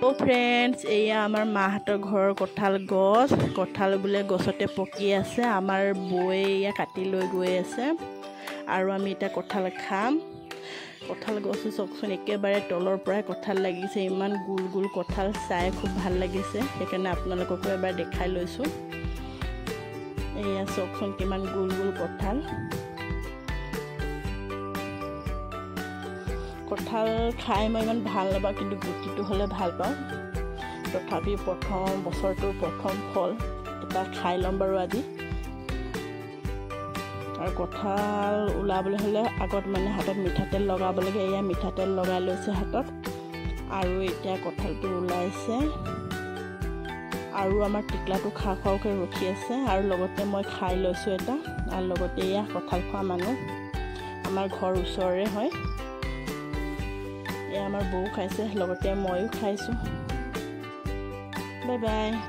তো ফ্ৰেণ্ডছ, এয়া আমাৰ মাহঁতৰ ঘৰৰ কঁঠাল গছ। কঁঠাল বোলে গছতে পকি আছে। আমাৰ বৌয়ে এয়া কাটি লৈ গৈ আছে আৰু আমি এতিয়া কঁঠাল খাম। কঁঠাল গছো চাওকচোন, একেবাৰে তলৰ পৰাই কঁঠাল লাগিছে। ইমান গোল গোল কঁঠাল, চাই খুব ভাল লাগিছে, সেইকাৰণে আপোনালোককো এবাৰ দেখাই লৈছোঁ। এয়া চাওকচোন কিমান গোল গোল কঁঠাল। কঁঠাল খাই মই ইমান ভাল নাপাওঁ, কিন্তু গুটিটো হ'লে ভাল পাওঁ। তথাপি বছৰটোৰ প্ৰথম ফল এটা খাই ল'ম বাৰু আজি। আৰু কঁঠাল ওলাবলৈ হ'লে আগত হাতত মিঠাতেল লগাব লাগে। এয়া মিঠাতেল লগাই লৈছে হাতত, আৰু এতিয়া কঁঠালটো ওলাইছে। আৰু আমাৰ টিকলাটো খাওঁকৈ ৰখি আছে, আৰু লগতে মই খাই লৈছোঁ এটা। আৰু লগতে এয়া কঁঠাল খোৱা মানুহ আমাৰ ঘৰ ওচৰৰে হয়। এয়া আমাৰ বৌ খাইছে, লগতে ময়ো খাইছোঁ। Bye bye.